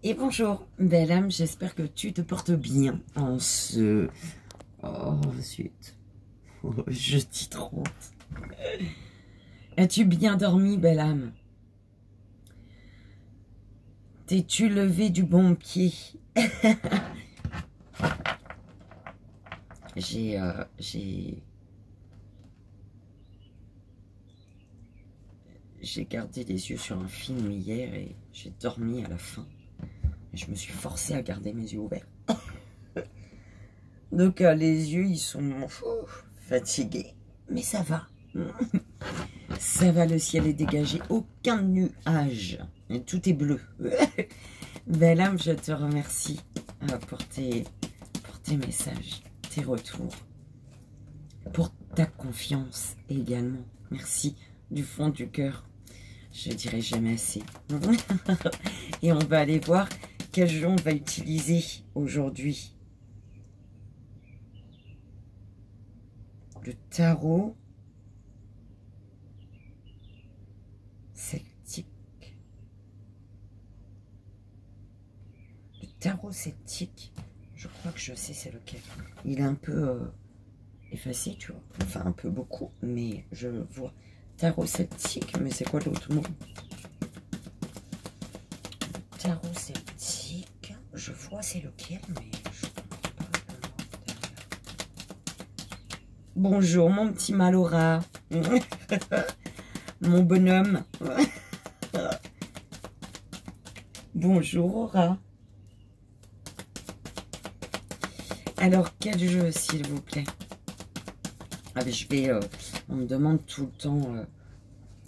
Et bonjour, belle âme, j'espère que tu te portes bien en ce... Oh, zut. Oh, je dis trop. As-tu bien dormi, belle âme? T'es-tu levé du bon pied? J'ai gardé les yeux sur un film hier et j'ai dormi à la fin. Et je me suis forcée à garder mes yeux ouverts. Donc les yeux, ils sont fatigués, mais ça va. Ça va, le ciel est dégagé, aucun nuage. Et tout est bleu. Belle âme, je te remercie pour tes messages, tes retours, pour ta confiance également. Merci du fond du cœur. Je dirais jamais assez. Et on va aller voir quel jeu on va utiliser aujourd'hui. Le tarot celtique. Le tarot celtique, je crois que je sais c'est lequel. Il est un peu effacé, tu vois. Enfin, un peu beaucoup, mais je vois. Tarot celtique, mais c'est quoi l'autre mot? Tarot celtique, je vois c'est lequel, mais je ne comprends pas le mot derrière. Bonjour, mon petit Malora. Mon bonhomme. Bonjour, Aura. Alors, quel jeu, s'il vous plaît? Ah, ben, on me demande tout le temps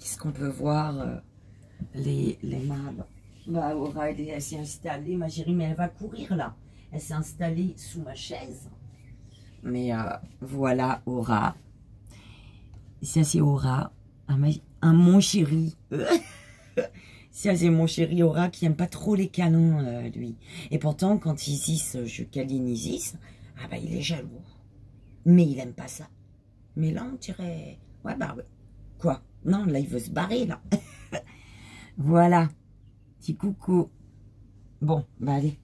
qu'est-ce qu'on peut voir les mâles. Bah, Aura, elle s'est installée, ma chérie, mais elle va courir là. Elle s'est installée sous ma chaise. Mais voilà, Aura. Ça, c'est Aura. Mon chéri. Ça, c'est mon chéri Aura qui aime pas trop les câlins, lui. Et pourtant, quand Isis, je câline Isis, ah bah, il est jaloux. Mais il aime pas ça. Mais là, on dirait... Ouais, bah, quoi? Non, là, il veut se barrer, là. Voilà. Petit coucou. Bon, bah, allez.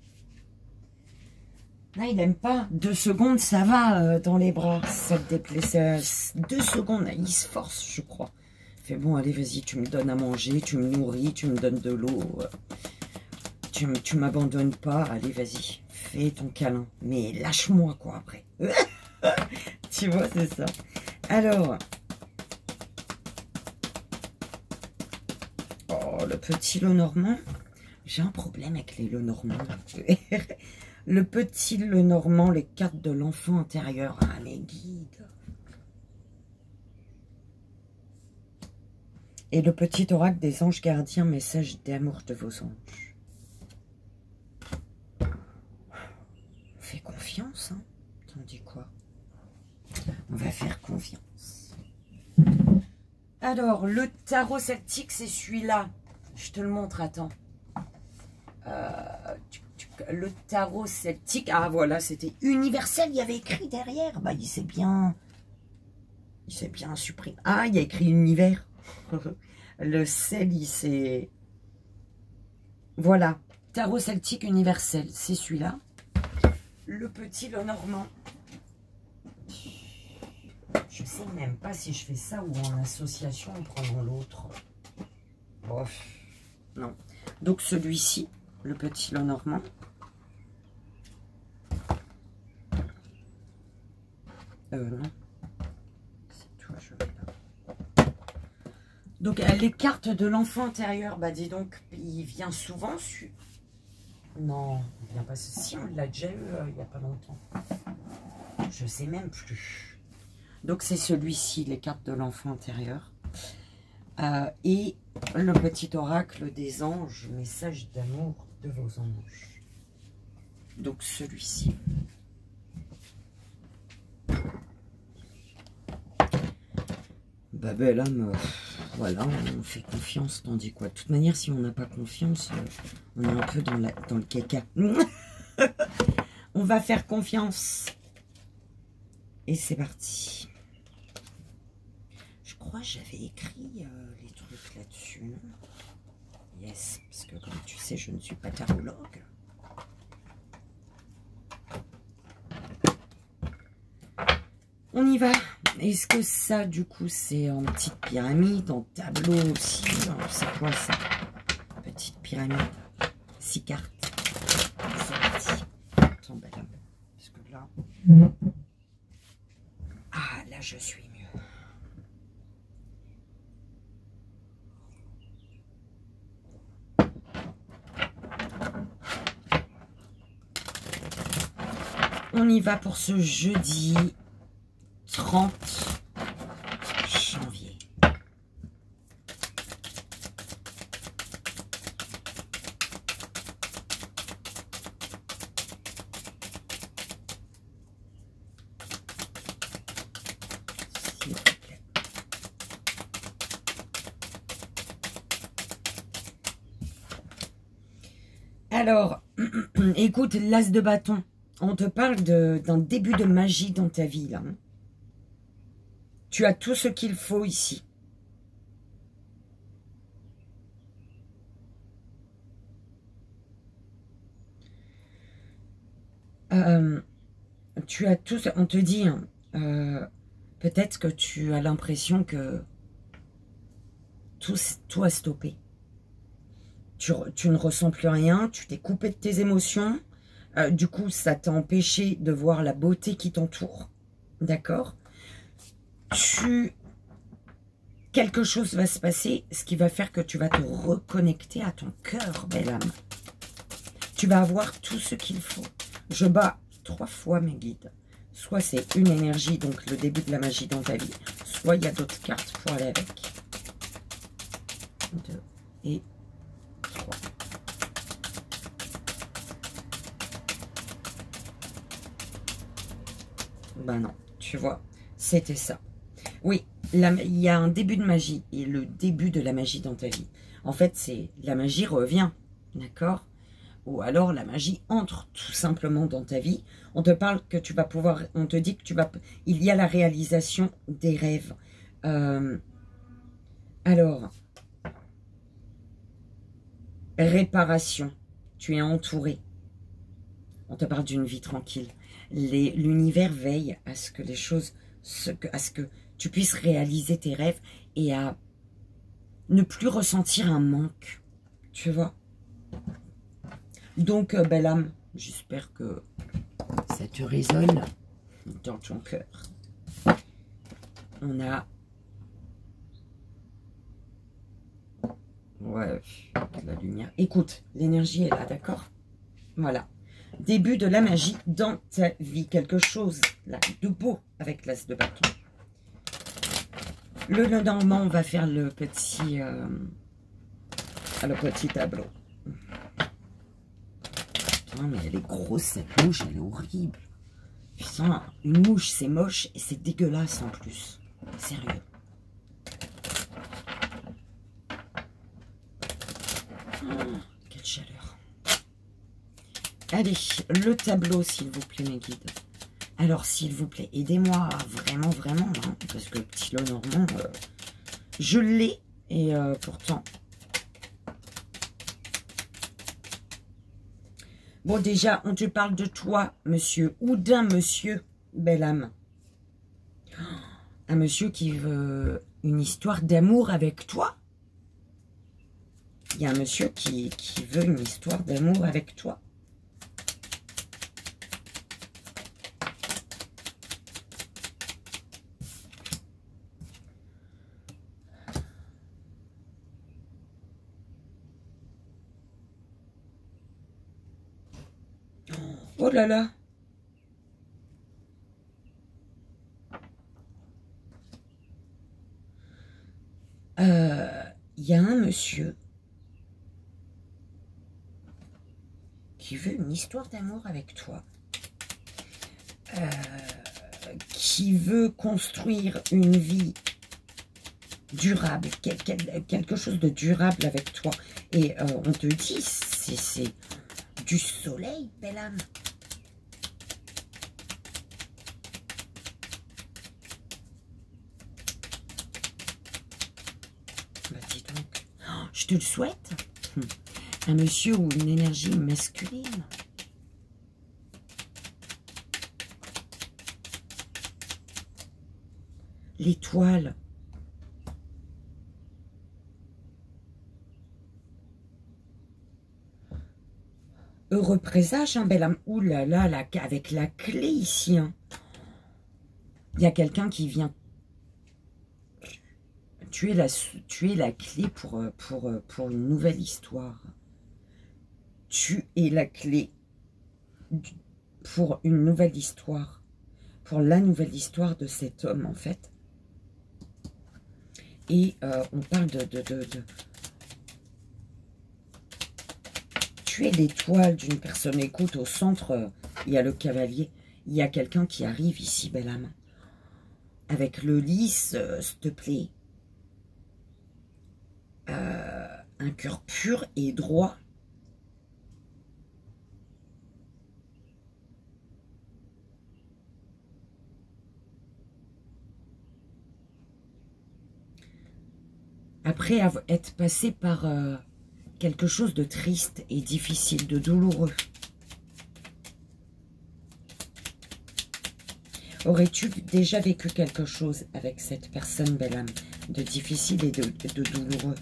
Là, il aime pas. 2 secondes, ça va dans les bras. Ça te déplaît. 2 secondes, il se force, je crois. Fait bon, allez, vas-y, tu me donnes à manger, tu me nourris, tu me donnes de l'eau. Tu m'abandonnes pas. Allez, vas-y, fais ton câlin. Mais lâche-moi, quoi, après. Tu vois, c'est ça. Alors... Oh, le petit Lenormand. J'ai un problème avec les Lenormands. Le petit Lenormand, les cartes de l'enfant intérieur. Ah, les guides. Et le petit oracle des anges gardiens, message d'amour de vos anges. Fais confiance, hein. T'en dis quoi? On va faire confiance. Alors, le tarot celtique, c'est celui-là. Je te le montre, attends. Le tarot celtique. Ah, voilà, c'était universel. Il y avait écrit derrière. Bah, il s'est bien supprimé. Ah, il y a écrit univers. Le sel, il s'est... Voilà. Tarot celtique universel. C'est celui-là. Le petit Lenormand. Je sais même pas si je fais ça ou en association en prenant l'autre. Bof. Non. Donc celui-ci, le petit Lenormand. Non. C'est toi, je vais là. Donc les cartes de l'enfant intérieur, bah dis donc, il vient souvent. Non, il vient pas. Si, on l'a déjà eu il n'y a pas longtemps. Je sais même plus. Donc c'est celui-ci, les cartes de l'enfant intérieur. Et le petit oracle des anges, message d'amour de vos anges. Donc celui-ci. Bah belle âme, voilà, on fait confiance, t'en dis quoi? De toute manière, si on n'a pas confiance, on est un peu dans le caca. On va faire confiance. Et c'est parti. Je crois que j'avais écrit les trucs là-dessus. Yes, parce que comme tu sais, je ne suis pas tarologue. On y va. Est-ce que ça, du coup, c'est en petite pyramide, en tableau aussi? C'est quoi ça? Petite pyramide. 6 cartes. C'est parti. Attends, ben là, parce que là... Ah, là, je suis mieux. On y va pour ce jeudi 30 janvier. S'il vous plaît. Alors, écoute, l'as de bâton. On te parle d'un début de magie dans ta vie, là. Tu as tout ce qu'il faut ici. Tu as tout... On te dit, peut-être que tu as l'impression que tout a stoppé. Tu ne ressens plus rien, tu t'es coupé de tes émotions. Du coup, ça t'a empêché de voir la beauté qui t'entoure. D'accord? Quelque chose va se passer, ce qui va faire que tu vas te reconnecter à ton cœur, belle âme. Tu vas avoir tout ce qu'il faut. Je bats 3 fois mes guides. Soit c'est une énergie, donc le début de la magie dans ta vie, soit il y a d'autres cartes pour aller avec. 2 et 3. Ben non, tu vois, c'était ça. Oui, il y a un début de magie et le début de la magie dans ta vie. En fait, c'est la magie revient, d'accord? Ou alors la magie entre tout simplement dans ta vie. On te parle que tu vas pouvoir, on te dit que tu vas, il y a la réalisation des rêves. Alors, réparation, tu es entouré. On te parle d'une vie tranquille. L'univers veille à ce que les choses, à ce que tu puisses réaliser tes rêves et à ne plus ressentir un manque. Tu vois? Donc, belle âme, j'espère que ça te résonne dans ton cœur. On a... Ouais, la lumière. Écoute, l'énergie est là, d'accord? Voilà. Début de la magie dans ta vie. Quelque chose là de beau avec l'as de bâton. Le Lenormand, on va faire le petit tableau. Putain, mais elle est grosse cette mouche, elle est horrible. Putain, une mouche c'est moche et c'est dégueulasse en plus. Sérieux. Oh, quelle chaleur. Allez, le tableau, s'il vous plaît, mes guides. Alors, s'il vous plaît, aidez-moi vraiment, vraiment, hein, parce que le petit Lenormand, je l'ai, et pourtant... Bon, déjà, on te parle de toi, monsieur, ou d'un monsieur, belle âme. Un monsieur qui veut une histoire d'amour avec toi. Il y a un monsieur qui veut une histoire d'amour avec toi. Oh là là. Il y a un monsieur qui veut une histoire d'amour avec toi. Qui veut construire une vie durable, quelque chose de durable avec toi. Et on te dit, c'est du soleil, belle âme. Bah dis donc, oh, je te le souhaite. Un monsieur ou une énergie masculine. L'étoile. Heureux présage, hein, belle âme. Ouh là là, avec la clé ici. Hein. Il y a quelqu'un qui vient. Tu es la clé pour une nouvelle histoire. Tu es la clé pour une nouvelle histoire. Pour la nouvelle histoire de cet homme, en fait. Et on parle tu es l'étoile d'une personne. Écoute, au centre, il y a le cavalier. Il y a quelqu'un qui arrive ici, belle âme. Avec le lys, s'il te plaît. Un cœur pur et droit. Après être passé par quelque chose de triste et difficile, de douloureux. Aurais-tu déjà vécu quelque chose avec cette personne, belle âme, de difficile et de douloureux?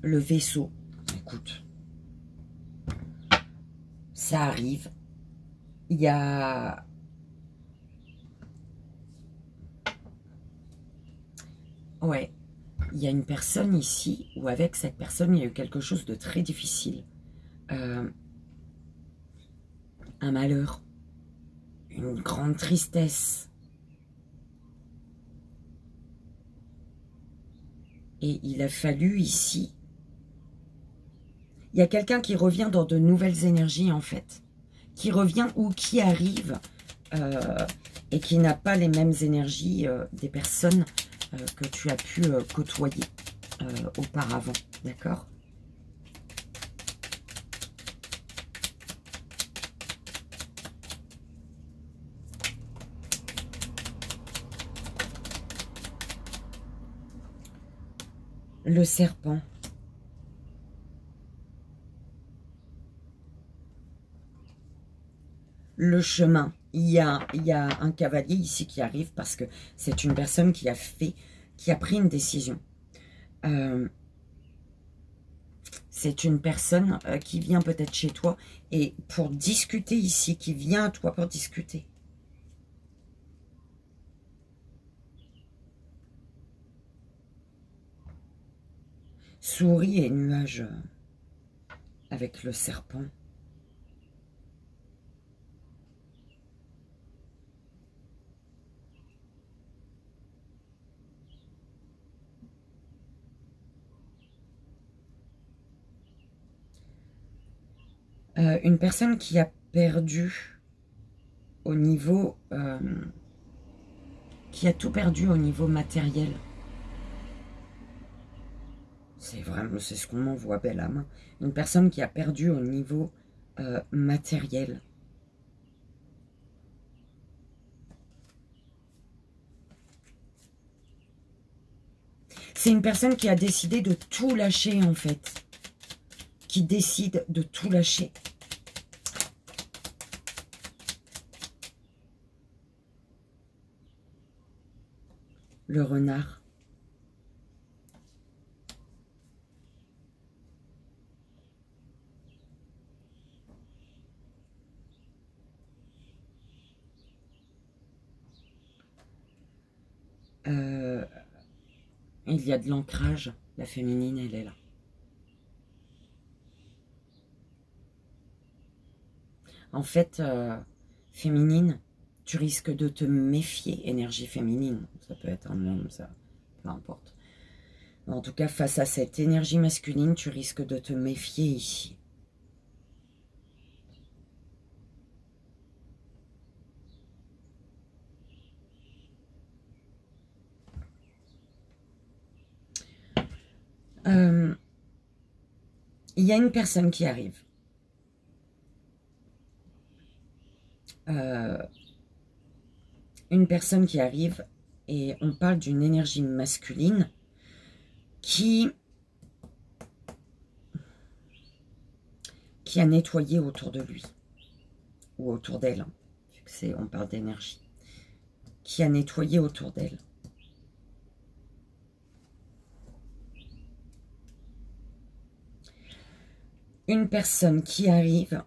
Le vaisseau, écoute, ça arrive. Il y a... Ouais, il y a une personne ici, où avec cette personne, il y a eu quelque chose de très difficile. Un malheur. Une grande tristesse. Et il a fallu ici... Il y a quelqu'un qui revient dans de nouvelles énergies, en fait. Qui revient ou qui arrive et qui n'a pas les mêmes énergies des personnes que tu as pu côtoyer auparavant. D'accord ? Le serpent. Le chemin. Il y a un cavalier ici qui arrive parce que c'est une personne qui a pris une décision. C'est une personne qui vient peut-être chez toi et pour discuter ici, qui vient à toi pour discuter. Souris et nuages avec le serpent. Une personne qui a perdu au niveau... qui a tout perdu au niveau matériel. C'est vraiment, c'est ce qu'on m'envoie, belle âme. Une personne qui a perdu au niveau matériel. C'est une personne qui a décidé de tout lâcher, en fait. Qui décide de tout lâcher. Le renard. Il y a de l'ancrage. La féminine, elle est là. En fait, féminine, tu risques de te méfier. Énergie féminine, ça peut être un homme, ça, peu importe. En tout cas, face à cette énergie masculine, tu risques de te méfier ici. Il y a une personne qui arrive. Une personne qui arrive et on parle d'une énergie masculine qui qui a nettoyé autour de lui, ou autour d'elle, hein, vu que on parle d'énergie, qui a nettoyé autour d'elle. Une personne qui arrive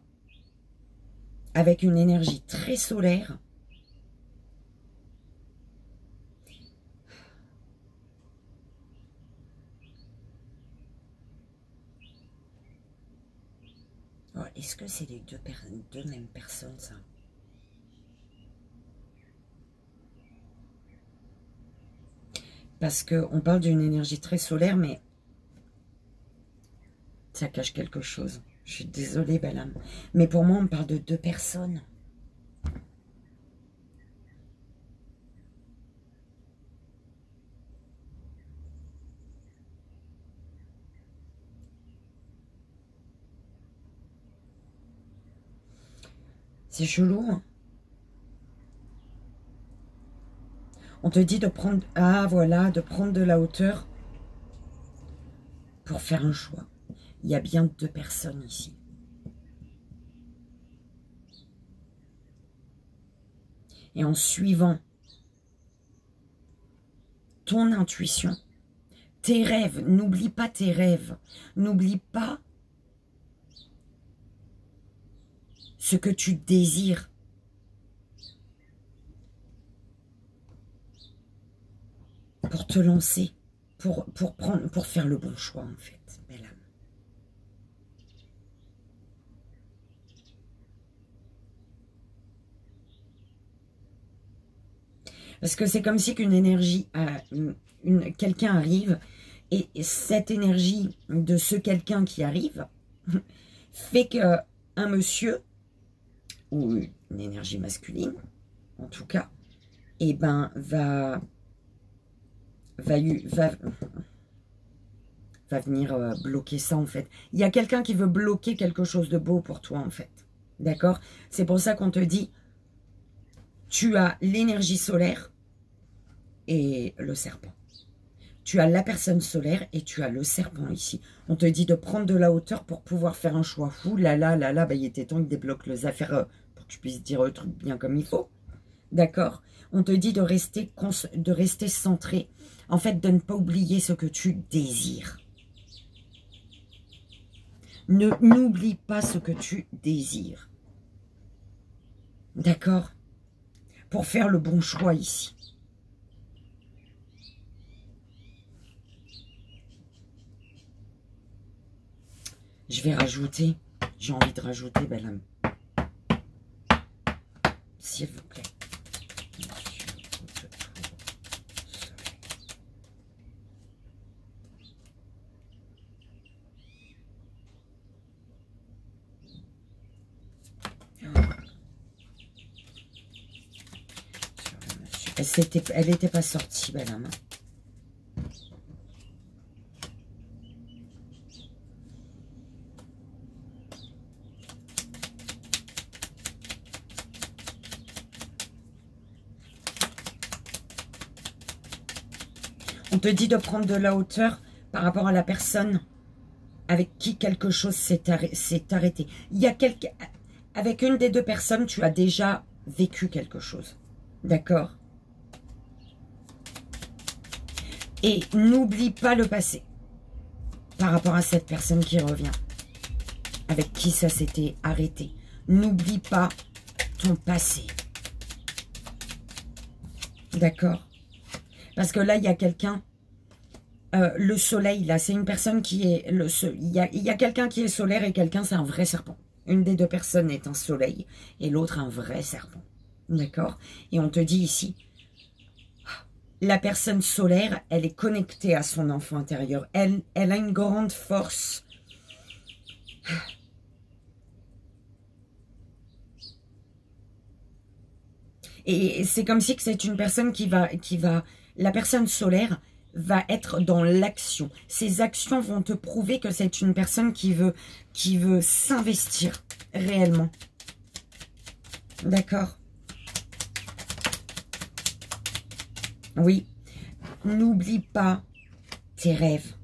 avec une énergie très solaire, oh, est-ce que c'est les deux mêmes personnes, ça? Parce qu'on parle d'une énergie très solaire, mais ça cache quelque chose. Je suis désolée, belle âme. Mais pour moi, on parle de deux personnes. C'est chelou, hein? On te dit de prendre... Ah, voilà, de prendre de la hauteur pour faire un choix. Il y a bien deux personnes ici. Et en suivant ton intuition, tes rêves, n'oublie pas tes rêves, n'oublie pas ce que tu désires. Pour te lancer, pour faire le bon choix, en fait, belle âme. Parce que c'est comme si qu'une énergie, quelqu'un arrive, et cette énergie de ce quelqu'un qui arrive fait qu'un monsieur, ou une énergie masculine, en tout cas, eh ben, va venir bloquer ça, en fait. Il y a quelqu'un qui veut bloquer quelque chose de beau pour toi, en fait. D'accord? C'est pour ça qu'on te dit, tu as l'énergie solaire et le serpent. Tu as la personne solaire et tu as le serpent ici. On te dit de prendre de la hauteur pour pouvoir faire un choix. Ouh là là là là, bah, il était temps qu'il débloque les affaires pour que tu puisses dire le truc bien comme il faut. D'accord? On te dit de rester centré. En fait, de ne pas oublier ce que tu désires. N'oublie pas ce que tu désires. D'accord? Pour faire le bon choix ici. Je vais rajouter. J'ai envie de rajouter, belle âme. S'il vous plaît. Elle n'était pas sortie, belle âme. On te dit de prendre de la hauteur par rapport à la personne avec qui quelque chose s'est arrêté. Il y a avec une des deux personnes, tu as déjà vécu quelque chose. D'accord? Et n'oublie pas le passé par rapport à cette personne qui revient, avec qui ça s'était arrêté. N'oublie pas ton passé. D'accord? Parce que là, il y a quelqu'un, le soleil, là, c'est une personne qui est... Il y a quelqu'un qui est solaire et quelqu'un, c'est un vrai serpent. Une des deux personnes est un soleil et l'autre un vrai serpent. D'accord? Et on te dit ici, la personne solaire, elle est connectée à son enfant intérieur. Elle a une grande force. Et c'est comme si que c'est une personne qui va... La personne solaire va être dans l'action. Ces actions vont te prouver que c'est une personne qui veut s'investir réellement. D'accord? Oui. N'oublie pas tes rêves.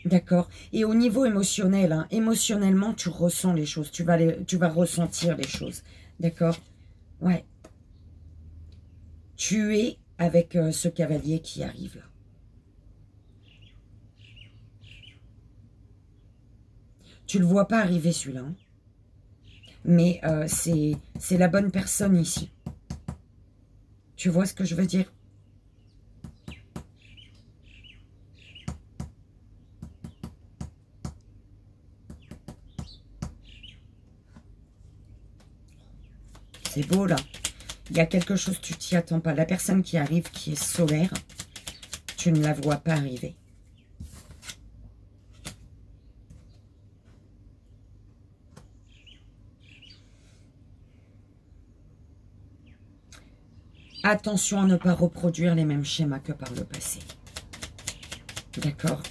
D'accord? Et au niveau émotionnel, hein, émotionnellement, tu ressens les choses. Tu vas ressentir les choses. D'accord? Ouais. Tu es avec ce cavalier qui arrive là. Tu le vois pas arriver celui-là. Hein. Mais c'est la bonne personne ici. Tu vois ce que je veux dire? C'est beau là. Il y a quelque chose, tu t'y attends pas. La personne qui arrive, qui est solaire, tu ne la vois pas arriver. Attention à ne pas reproduire les mêmes schémas que par le passé. D'accord?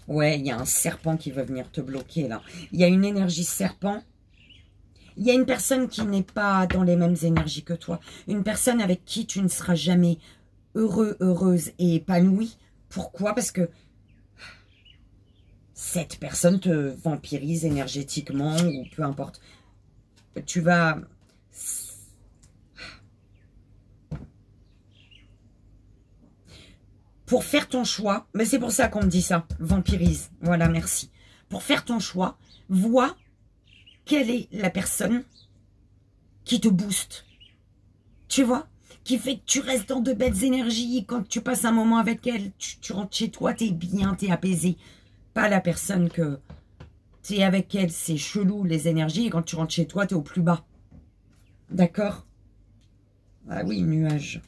Ouais, il y a un serpent qui veut venir te bloquer là. Il y a une énergie serpent. Il y a une personne qui n'est pas dans les mêmes énergies que toi. Une personne avec qui tu ne seras jamais heureux, heureuse et épanouie. Pourquoi? Parce que cette personne te vampirise énergétiquement ou peu importe. Tu vas... Pour faire ton choix, mais c'est pour ça qu'on me dit ça, vampirise. Voilà, merci. Pour faire ton choix, vois quelle est la personne qui te booste. Tu vois? Qui fait que tu restes dans de belles énergies. Quand tu passes un moment avec elle, tu rentres chez toi, t'es bien, t'es apaisé. Pas la personne que t'es avec elle, c'est chelou les énergies. Et quand tu rentres chez toi, t'es au plus bas. D'accord? Ah oui, nuage.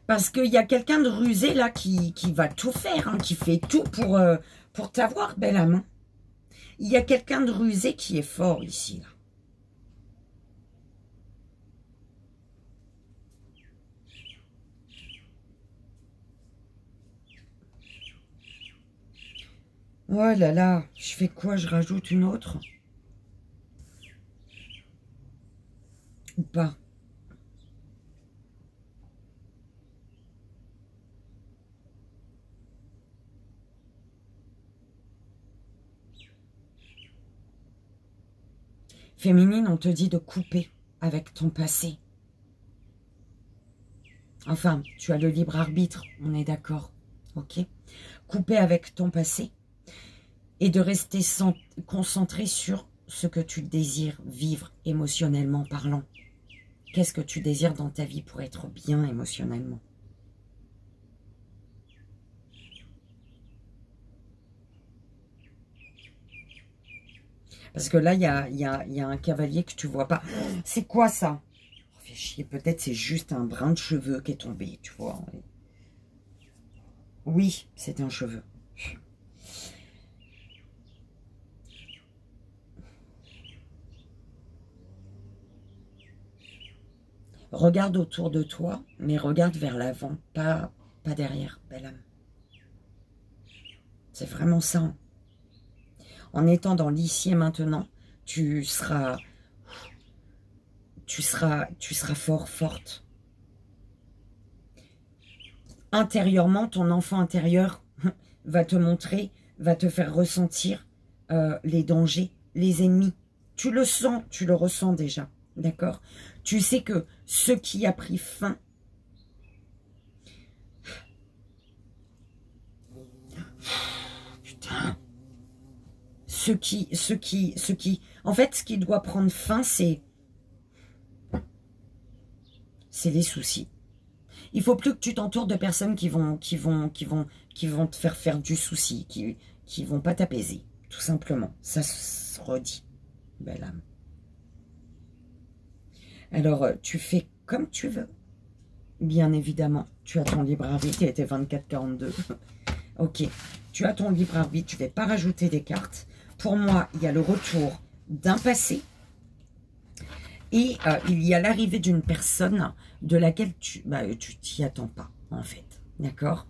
Parce qu'il y a quelqu'un de rusé là qui va tout faire, hein, qui fait tout pour t'avoir, belle âme. Hein. Il y a quelqu'un de rusé qui est fort ici. Là. Oh là là, je fais quoi? Je rajoute une autre? Ou pas? Féminine, on te dit de couper avec ton passé. Enfin, tu as le libre arbitre, on est d'accord. Ok? Couper avec ton passé et de rester concentré sur ce que tu désires vivre émotionnellement parlant. Qu'est-ce que tu désires dans ta vie pour être bien émotionnellement? Parce que là, il y a un cavalier que tu vois pas. C'est quoi ça? Oh, fait chier, peut-être c'est juste un brin de cheveux qui est tombé, tu vois. Oui, c'est un cheveu. Regarde autour de toi, mais regarde vers l'avant, pas derrière, belle âme. C'est vraiment ça. Hein. En étant dans l'ici et maintenant, tu seras fort, forte. Intérieurement, ton enfant intérieur va te montrer, va te faire ressentir les dangers, les ennemis. Tu le sens, tu le ressens déjà, d'accord? Tu sais que ce qui a pris fin, putain, en fait, ce qui doit prendre fin, c'est les soucis. Il faut plus que tu t'entoures de personnes qui vont te faire du souci, qui vont pas t'apaiser, tout simplement. Ça se redit, belle âme. Alors, tu fais comme tu veux. Bien évidemment, tu as ton libre arbitre, il était 24-42. Ok, tu as ton libre arbitre, tu ne vais pas rajouter des cartes. Pour moi, il y a le retour d'un passé. Et il y a l'arrivée d'une personne de laquelle tu t'y attends pas, en fait. D'accord?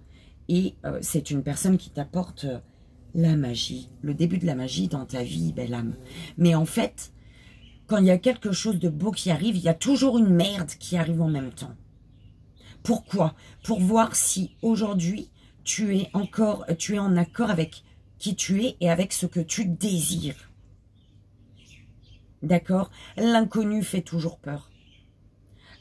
Et c'est une personne qui t'apporte la magie, le début de la magie dans ta vie, belle âme. Mais en fait, quand il y a quelque chose de beau qui arrive, il y a toujours une merde qui arrive en même temps. Pourquoi? Pour voir si aujourd'hui, tu es en accord avec qui tu es et avec ce que tu désires. D'accord? L'inconnu fait toujours peur.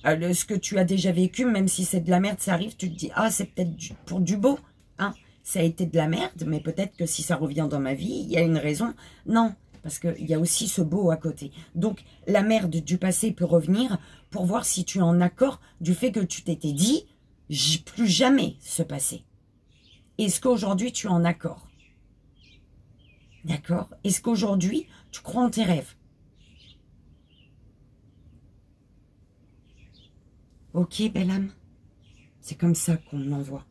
Ce que tu as déjà vécu, même si c'est de la merde, ça arrive, tu te dis, ah, c'est peut-être pour du beau. Hein? Ça a été de la merde, mais peut-être que si ça revient dans ma vie, il y a une raison. Non, parce qu'il y a aussi ce beau à côté. Donc, la merde du passé peut revenir pour voir si tu es en accord du fait que tu t'étais dit, plus jamais ce passé. Est-ce qu'aujourd'hui, tu es en accord? D'accord? Est-ce qu'aujourd'hui, tu crois en tes rêves? Ok, belle âme. C'est comme ça qu'on me l'envoie.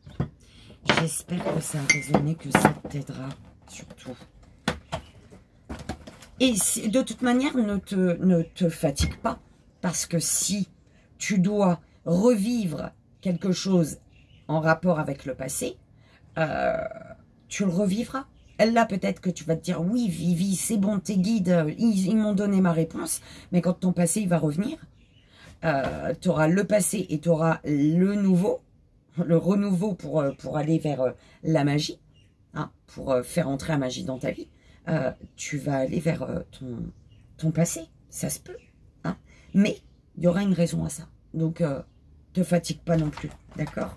J'espère que ça a résonné, que ça t'aidera, surtout. Et de toute manière, ne te fatigue pas. Parce que si tu dois revivre quelque chose en rapport avec le passé, tu le revivras. Là, peut-être que tu vas te dire, oui, Vivi, c'est bon, tes guides, ils m'ont donné ma réponse. Mais quand ton passé, il va revenir, tu auras le passé et tu auras le nouveau, le renouveau pour aller vers la magie, hein, pour faire entrer la magie dans ta vie. Tu vas aller vers ton passé, ça se peut. Hein, mais il y aura une raison à ça. Donc, te fatigue pas non plus, d'accord?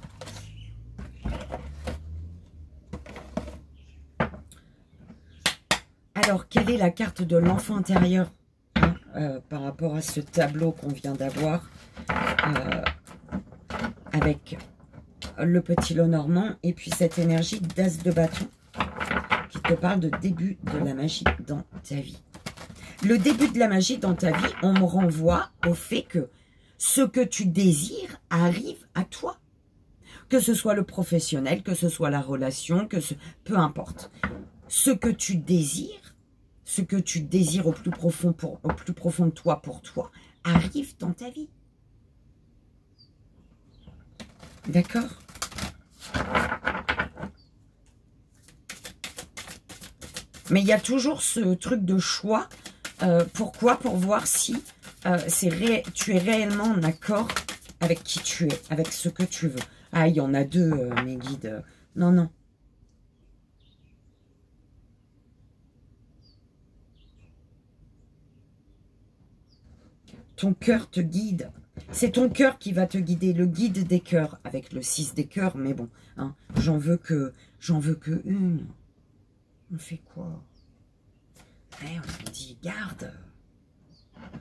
Alors, quelle est la carte de l'enfant intérieur, hein, par rapport à ce tableau qu'on vient d'avoir avec le petit lot normand et puis cette énergie d'as de bâton qui te parle de début de la magie dans ta vie. Le début de la magie dans ta vie, on me renvoie au fait que ce que tu désires arrive à toi. Que ce soit le professionnel, que ce soit la relation, peu importe. Ce que tu désires au plus profond de toi pour toi, arrive dans ta vie. D'accord? Mais il y a toujours ce truc de choix. Pourquoi? Pour voir si tu es réellement en accord avec qui tu es, avec ce que tu veux. Ah, il y en a deux, mes guides. Non, non. Ton cœur te guide. C'est ton cœur qui va te guider, le guide des cœurs, avec le 6 des cœurs, mais bon, hein, j'en veux que une. On fait quoi? On dit, garde.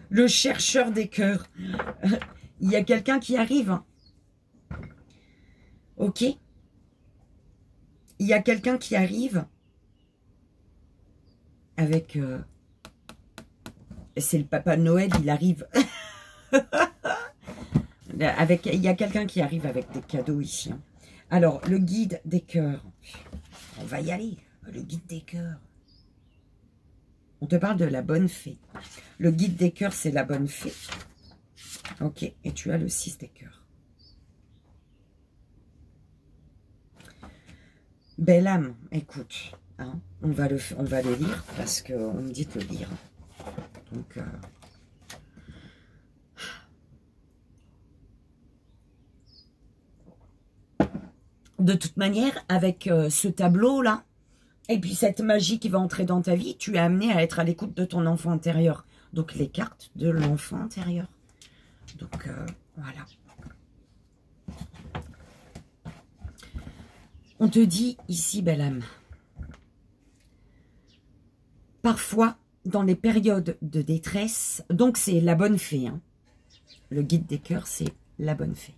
Le chercheur des cœurs. Il y a quelqu'un qui arrive. Hein. Ok? Il y a quelqu'un qui arrive avec... c'est le Papa Noël, il arrive. Il y a quelqu'un qui arrive avec des cadeaux ici. Hein. Alors, le guide des cœurs. On va y aller. Le guide des cœurs. On te parle de la bonne fée. Le guide des cœurs, c'est la bonne fée. Ok, et tu as le 6 des cœurs. Belle âme, écoute. Hein, on va le lire parce qu'on me dit de le lire. Donc... de toute manière, avec ce tableau-là, et puis cette magie qui va entrer dans ta vie, tu es amené à être à l'écoute de ton enfant intérieur. Donc les cartes de l'enfant intérieur. Donc voilà. On te dit ici, belle âme, parfois dans les périodes de détresse, donc c'est la bonne fée, hein. Le guide des cœurs, c'est la bonne fée.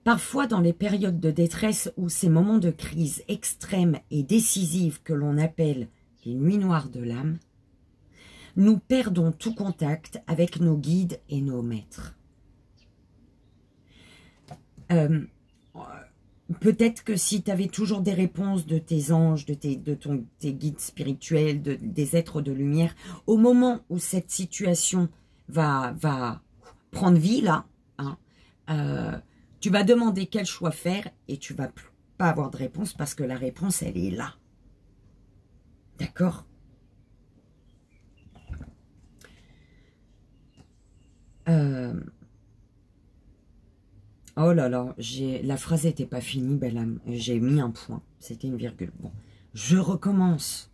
Parfois, dans les périodes de détresse ou ces moments de crise extrême et décisive que l'on appelle les nuits noires de l'âme, nous perdons tout contact avec nos guides et nos maîtres. Peut-être que si tu avais toujours des réponses de tes anges, de tes guides spirituels, des êtres de lumière, au moment où cette situation va prendre vie, là, hein, Tu vas demander quel choix faire et tu vas pas avoir de réponse parce que la réponse, elle est là. D'accord? Oh là là, la phrase n'était pas finie, belle âme. J'ai mis un point, c'était une virgule. Bon, je recommence.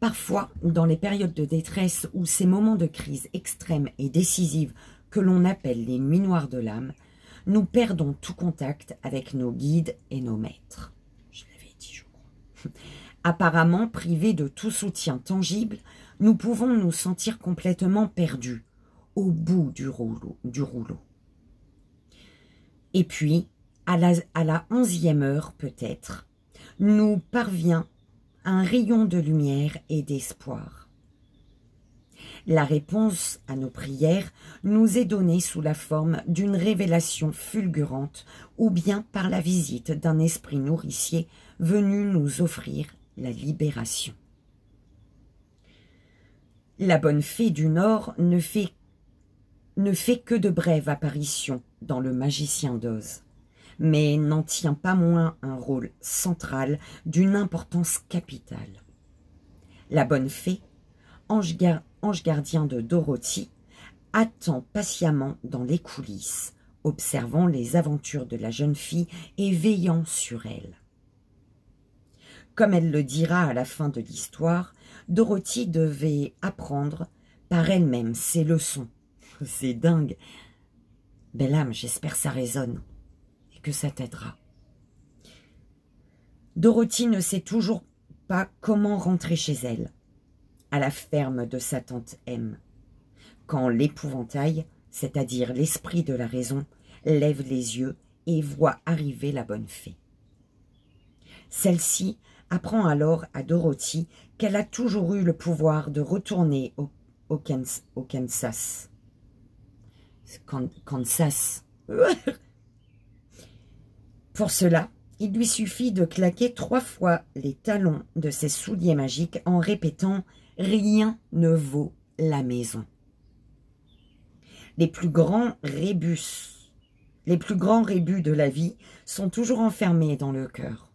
Parfois, dans les périodes de détresse ou ces moments de crise extrême et décisive que l'on appelle les nuits noires de l'âme, nous perdons tout contact avec nos guides et nos maîtres. Je l'avais dit, je crois. Apparemment privés de tout soutien tangible, nous pouvons nous sentir complètement perdus, au bout du rouleau. Et puis, à la 11e heure peut-être, nous parvient un rayon de lumière et d'espoir. La réponse à nos prières nous est donnée sous la forme d'une révélation fulgurante ou bien par la visite d'un esprit nourricier venu nous offrir la libération. La bonne fée du Nord ne fait que de brèves apparitions dans Le Magicien d'Oz, mais n'en tient pas moins un rôle central d'une importance capitale. La bonne fée, ange gardien de Dorothy, attend patiemment dans les coulisses, observant les aventures de la jeune fille et veillant sur elle. Comme elle le dira à la fin de l'histoire, Dorothy devait apprendre par elle-même ses leçons. C'est dingue. Belle âme, j'espère ça résonne et que ça t'aidera. Dorothy ne sait toujours pas comment rentrer chez elle, à la ferme de sa tante M, quand l'épouvantail, c'est-à-dire l'esprit de la raison, lève les yeux et voit arriver la bonne fée. Celle-ci apprend alors à Dorothy qu'elle a toujours eu le pouvoir de retourner au Kansas. Kansas. Pour cela, il lui suffit de claquer 3 fois les talons de ses souliers magiques en répétant « Rien ne vaut la maison ». Les plus grands rébus de la vie sont toujours enfermés dans le cœur.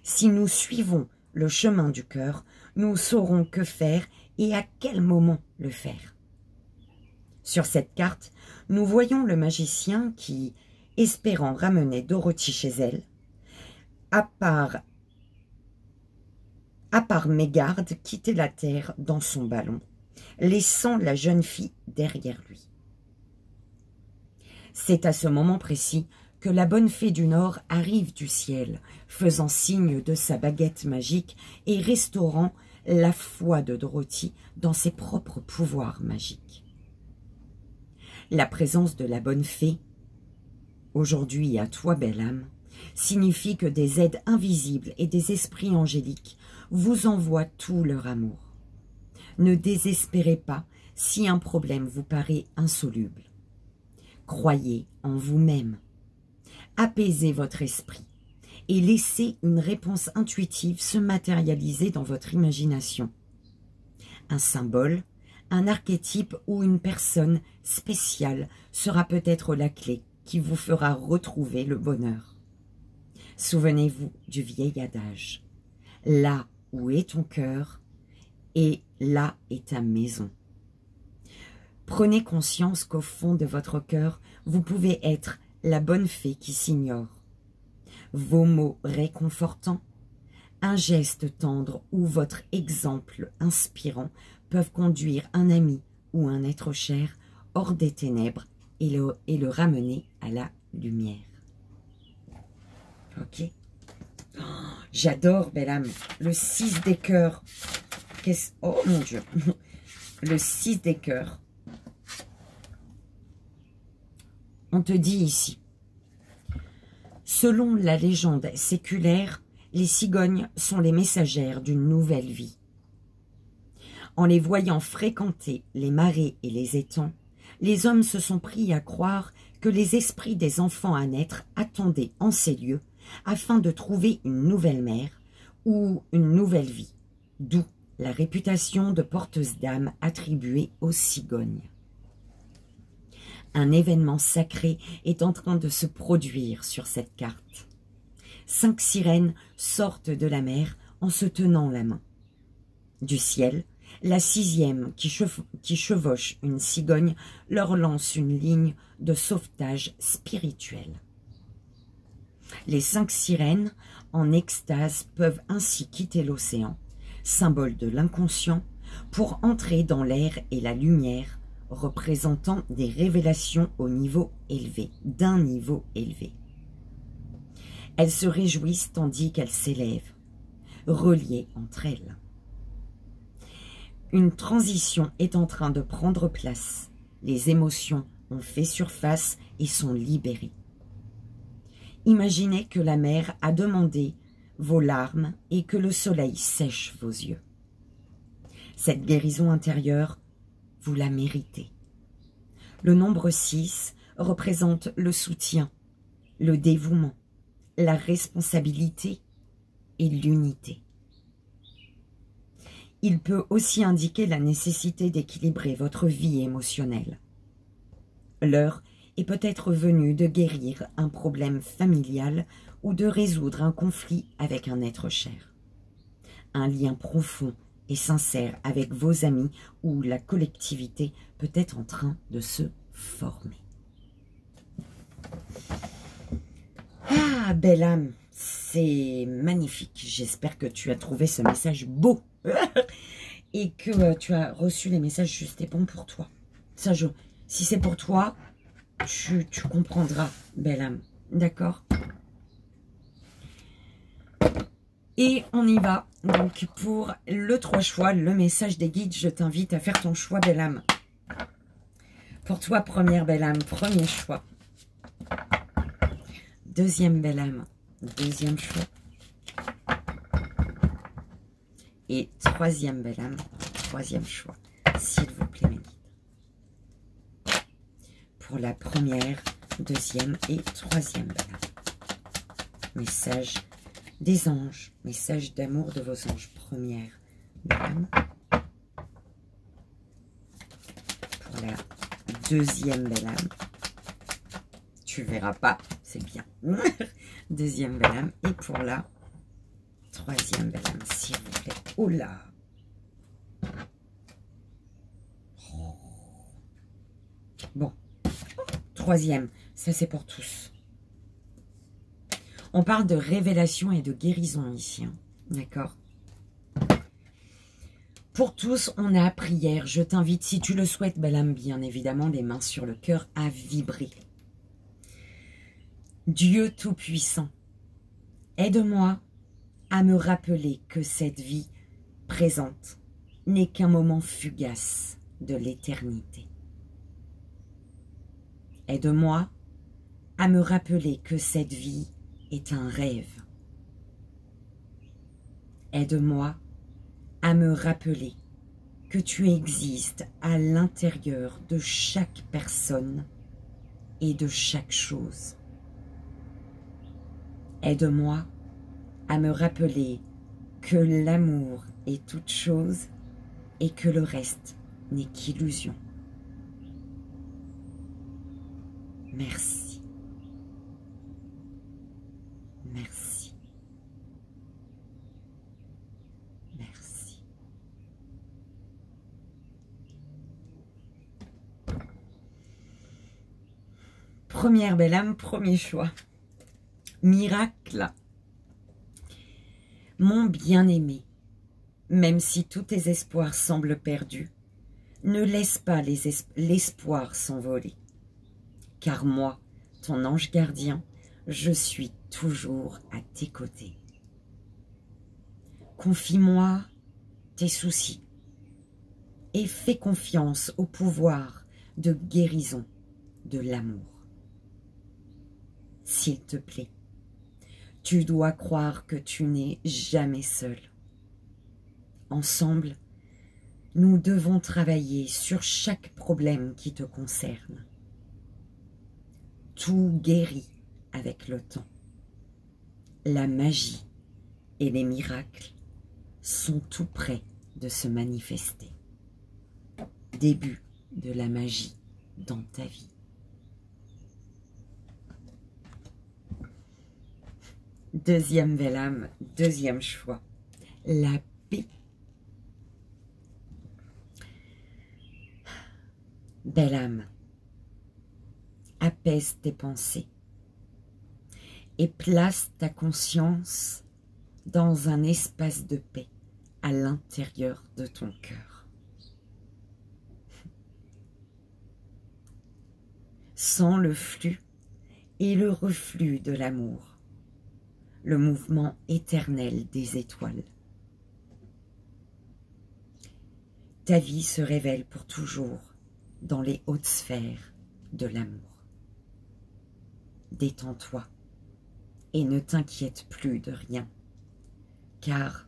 Si nous suivons le chemin du cœur, nous saurons que faire et à quel moment le faire. Sur cette carte, nous voyons le magicien qui, espérant ramener Dorothy chez elle, à part mégarde, quittait la terre dans son ballon, laissant la jeune fille derrière lui. C'est à ce moment précis que la bonne fée du Nord arrive du ciel, faisant signe de sa baguette magique et restaurant la foi de Dorothy dans ses propres pouvoirs magiques. La présence de la bonne fée, aujourd'hui à toi belle âme, signifie que des aides invisibles et des esprits angéliques vous envoient tout leur amour. Ne désespérez pas si un problème vous paraît insoluble. Croyez en vous-même. Apaisez votre esprit et laissez une réponse intuitive se matérialiser dans votre imagination. Un symbole, un archétype ou une personne spéciale sera peut-être la clé qui vous fera retrouver le bonheur. Souvenez-vous du vieil adage. Là où est ton cœur, et là est ta maison. Prenez conscience qu'au fond de votre cœur, vous pouvez être la bonne fée qui s'ignore. Vos mots réconfortants, un geste tendre ou votre exemple inspirant peuvent conduire un ami ou un être cher hors des ténèbres et le ramener à la lumière. Ok. Oh, j'adore, belle âme. Le 6 des cœurs. Oh mon Dieu. Le 6 des cœurs. On te dit ici, selon la légende séculaire, les cigognes sont les messagères d'une nouvelle vie. En les voyant fréquenter les marais et les étangs, les hommes se sont pris à croire que les esprits des enfants à naître attendaient en ces lieux afin de trouver une nouvelle mère ou une nouvelle vie, d'où la réputation de porteuse d'âme attribuée aux cigognes. Un événement sacré est en train de se produire sur cette carte. 5 sirènes sortent de la mer en se tenant la main. Du ciel, la 6e qui chevauche une cigogne leur lance une ligne de sauvetage spirituel. Les 5 sirènes, en extase, peuvent ainsi quitter l'océan, symbole de l'inconscient, pour entrer dans l'air et la lumière, représentant des révélations au niveau élevé, d'un niveau élevé. Elles se réjouissent tandis qu'elles s'élèvent, reliées entre elles. Une transition est en train de prendre place. Les émotions ont fait surface et sont libérées. Imaginez que la mer a demandé vos larmes et que le soleil sèche vos yeux. Cette guérison intérieure, vous la méritez. Le nombre 6 représente le soutien, le dévouement, la responsabilité et l'unité. Il peut aussi indiquer la nécessité d'équilibrer votre vie émotionnelle. L'heure est peut-être venue de guérir un problème familial ou de résoudre un conflit avec un être cher. Un lien profond et sincère avec vos amis ou la collectivité peut être en train de se former. Ah, belle âme, c'est magnifique. J'espère que tu as trouvé ce message beau et que tu as reçu les messages justes et bons pour toi. Ça, si c'est pour toi, tu comprendras, belle âme. D'accord? Et on y va. Donc, pour le 3 choix, le message des guides, je t'invite à faire ton choix, belle âme. Pour toi, première belle âme, premier choix. Deuxième belle âme, deuxième choix. Et troisième belle âme, troisième choix. S'il vous plaît, mes guides. Pour la première, deuxième et troisième belle âme. Message des anges, message d'amour de vos anges. Première belle âme. Pour la deuxième belle âme. Tu verras pas, c'est bien. Deuxième belle âme. Et pour la troisième belle âme, s'il vous plaît. Oh là! Bon. Troisième, ça c'est pour tous. On parle de révélation et de guérison ici. Hein. D'accord? Pour tous, on a prière. Je t'invite, si tu le souhaites, belle âme, bien évidemment, les mains sur le cœur, à vibrer. Dieu Tout-Puissant, aide-moi à me rappeler que cette vie présente n'est qu'un moment fugace de l'éternité. Aide-moi à me rappeler que cette vie est un rêve. Aide-moi à me rappeler que tu existes à l'intérieur de chaque personne et de chaque chose. Aide-moi à me rappeler que l'amour est toute chose et que le reste n'est qu'illusion. Merci. Merci. Merci. Première belle âme, premier choix. Miracle. Mon bien-aimé, même si tous tes espoirs semblent perdus, ne laisse pas l'espoir s'envoler. Car moi, ton ange gardien, je suis toujours à tes côtés. Confie-moi tes soucis et fais confiance au pouvoir de guérison de l'amour. S'il te plaît, tu dois croire que tu n'es jamais seul. Ensemble, nous devons travailler sur chaque problème qui te concerne. Tout guérit avec le temps. La magie et les miracles sont tout près de se manifester. Début de la magie dans ta vie. Deuxième belle âme, deuxième choix. La paix. Belle âme, apaise tes pensées et place ta conscience dans un espace de paix à l'intérieur de ton cœur. Sens le flux et le reflux de l'amour, le mouvement éternel des étoiles. Ta vie se révèle pour toujours dans les hautes sphères de l'amour. Détends-toi et ne t'inquiète plus de rien, car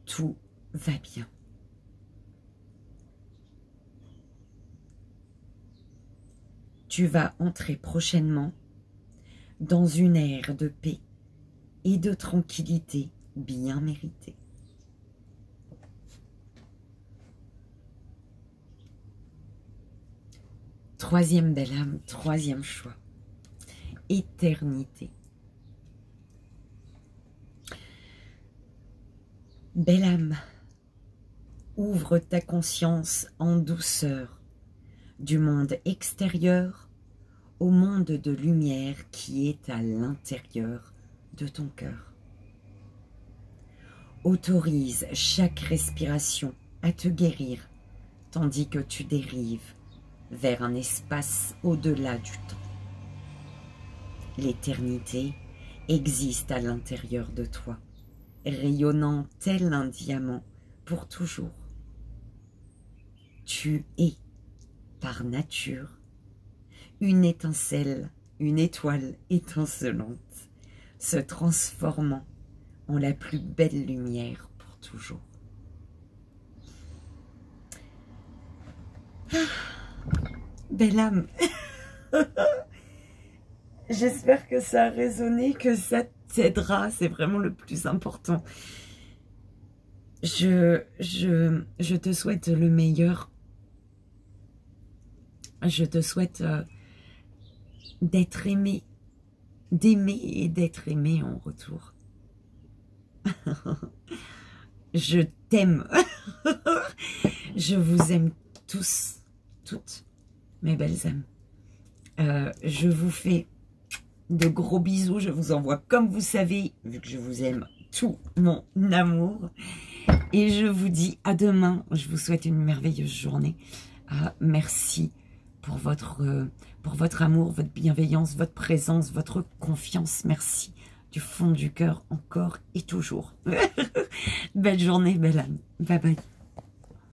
tout va bien. Tu vas entrer prochainement dans une ère de paix et de tranquillité bien méritée. Troisième belle âme, troisième choix. Éternité. Belle âme, ouvre ta conscience en douceur du monde extérieur au monde de lumière qui est à l'intérieur de ton cœur. Autorise chaque respiration à te guérir tandis que tu dérives vers un espace au-delà du temps. L'éternité existe à l'intérieur de toi, rayonnant tel un diamant pour toujours. Tu es, par nature, une étincelle, une étoile étincelante, se transformant en la plus belle lumière pour toujours. Belle âme, j'espère que ça a résonné, que ça t'aidera, c'est vraiment le plus important. Je te souhaite le meilleur. Je te souhaite d'être aimé, d'aimer et d'être aimé en retour. Je t'aime. Je vous aime tous, toutes, mes belles âmes. Je vous fais de gros bisous. Je vous envoie, comme vous savez, vu que je vous aime, tout mon amour. Et je vous dis à demain. Je vous souhaite une merveilleuse journée. Merci pour votre amour, votre bienveillance, votre présence, votre confiance. Merci du fond du cœur, encore et toujours. Belle journée, belle âme. Bye bye.